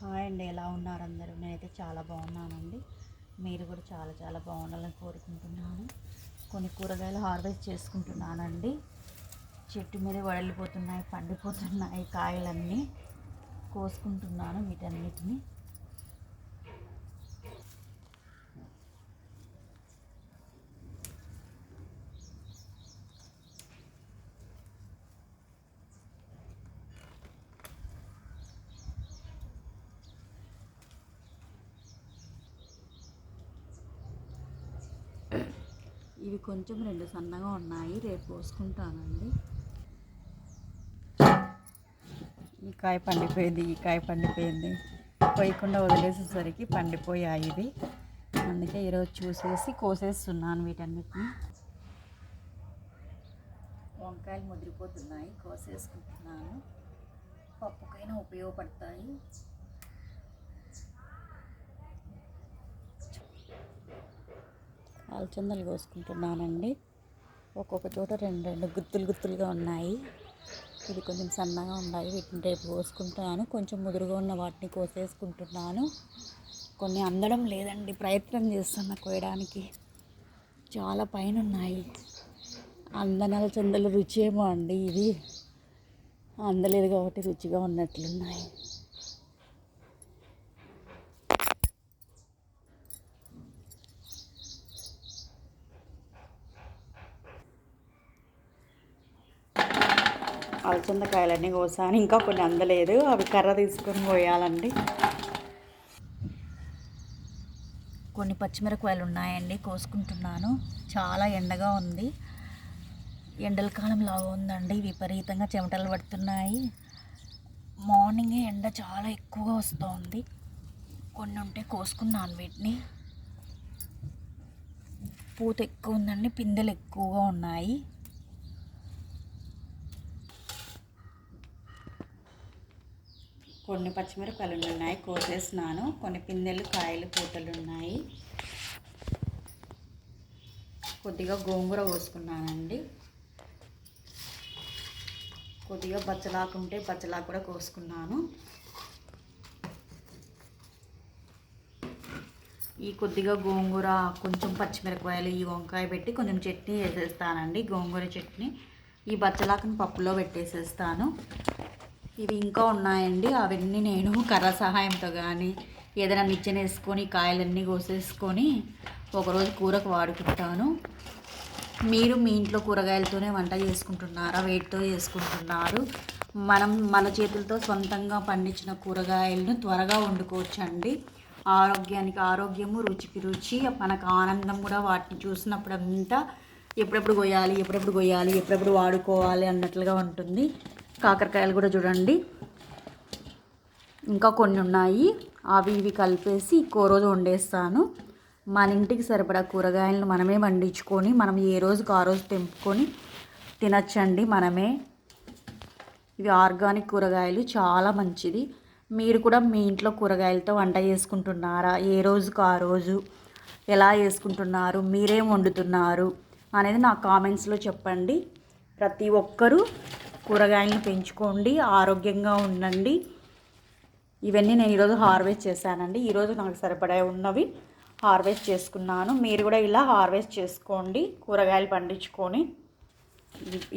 Hi అండి, ఎలా ఉన్నారు అందరూ? నేనైతే చాలా బాగున్నానండి. మీరు కూడా చాలా చాలా బాగుండాలని కోరుకుంటున్నాను. కొన్ని కూరగాయలు హార్వెస్ట్ చేసుకుంటున్నానండి. చెట్టు మీద వడలిపోతున్నాయి, పండిపోతున్నాయి కాయలన్నీ. కోసుకుంటున్నాను వీటన్నిటిని. ఇవి కొంచెం రెండు సన్నగా ఉన్నాయి, రేపు కోసుకుంటానండి. ఈ కాయ పండిపోయింది, ఈ కాయ పండిపోయింది. పోయకుండా వదిలేసేసరికి పండిపోయాయి ఇవి. అందుకే ఈరోజు చూసేసి కోసేస్తున్నాను వీటన్నిటిని. వంకాయలు ముదిరిపోతున్నాయి, కోసేసుకుంటున్నాను. పప్పుకైనా ఉపయోగపడతాయి. అలచందలు కోసుకుంటున్నానండి. ఒక్కొక్క చోట రెండు రెండు గుత్తులు గుత్తులుగా ఉన్నాయి. ఇది కొంచెం సన్నగా ఉన్నాయి, వీటిని రేపు కోసుకుంటున్నాను. కొంచెం ముదురుగా ఉన్న వాటిని కోసేసుకుంటున్నాను. కొన్ని అందడం లేదండి, ప్రయత్నం చేస్తున్నా కోయడానికి. చాలా పైన ఉన్నాయి. అందని అలచందలు రుచి ఏమో అండి, ఇది అందలేదు కాబట్టి రుచిగా ఉన్నట్లున్నాయి. అలచందకాయలన్నీ కోసాను, ఇంకా కొన్ని అందలేదు. అవి కర్ర తీసుకొని కోయాలండి. కొన్ని పచ్చిమిరపకాయలు ఉన్నాయండి, కోసుకుంటున్నాను. చాలా ఎండగా ఉంది, ఎండల కాలం లాగా ఉందండి. విపరీతంగా చెమటలు పడుతున్నాయి. మార్నింగే ఎండ చాలా ఎక్కువగా వస్తుంది. కొన్ని ఉంటే కోసుకున్నాను వీటిని. పూత ఎక్కువ ఉందండి, పిందెలు ఎక్కువగా ఉన్నాయి. కొన్ని పచ్చిమిరపకాయలు ఉన్నాయి, కోసేసినాను. కొన్ని పిందెలు, కాయలు, పూతలు ఉన్నాయి. కొద్దిగా గోంగూర కోసుకున్నానండి. కొద్దిగా బచ్చలాకు ఉంటే బచ్చలాకు కూడా కోసుకున్నాను. ఈ కొద్దిగా గోంగూర, కొంచెం పచ్చిమిరపకాయలు, ఈ వంకాయ పెట్టి కొంచెం చట్నీ వేసేస్తానండి, గోంగూర చట్నీ. ఈ బచ్చలాకుని పప్పులో పెట్టేసేస్తాను. ఇవి ఇంకా ఉన్నాయండి, అవన్నీ నేను కర్ర సహాయంతో కానీ ఏదైనా నిచ్చెన వేసుకొని కాయలన్నీ కోసేసుకొని ఒకరోజు కూరకు వాడుకుంటాను. మీరు మీ ఇంట్లో కూరగాయలతోనే వంట చేసుకుంటున్నారా? వేటితో చేసుకుంటున్నారు? మన చేతులతో సొంతంగా పండించిన కూరగాయలను త్వరగా వండుకోవచ్చండి. ఆరోగ్యానికి ఆరోగ్యము, రుచికి రుచి, మనకు ఆనందం కూడా. వాటిని చూసినప్పుడు అంతా ఎప్పుడెప్పుడు కొయ్యాలి, ఎప్పుడెప్పుడు కొయ్యాలి, ఎప్పుడెప్పుడు వాడుకోవాలి అన్నట్లుగా ఉంటుంది. కాకరకాయలు కూడా చూడండి, ఇంకా కొన్ని ఉన్నాయి. అవి ఇవి కలిపేసి ఇంకో రోజు వండేస్తాను. మన ఇంటికి సరిపడా కూరగాయలను మనమే వండించుకొని మనం ఏ రోజుకు ఆ రోజు తెంపుకొని తినచ్చండి మనమే. ఇవి ఆర్గానిక్ కూరగాయలు, చాలా మంచిది. మీరు కూడా మీ ఇంట్లో కూరగాయలతో వంట చేసుకుంటున్నారా? ఏ రోజుకు ఆ రోజు ఎలా చేసుకుంటున్నారు? మీరేం వండుతున్నారు అనేది నా కామెంట్స్లో చెప్పండి. ప్రతి ఒక్కరూ కూరగాయలను పెంచుకోండి, ఆరోగ్యంగా ఉండండి. ఇవన్నీ నేను ఈరోజు హార్వెస్ట్ చేశానండి. ఈరోజు నాకు సరిపడా ఉన్నవి హార్వెస్ట్ చేసుకున్నాను. మీరు కూడా ఇలా హార్వెస్ట్ చేసుకోండి, కూరగాయలు పండించుకొని.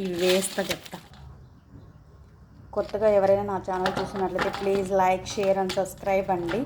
ఇవి వేస్తా చెప్తా. కొత్తగా ఎవరైనా నా ఛానల్ చూసినట్లయితే please like, share and subscribe అండి.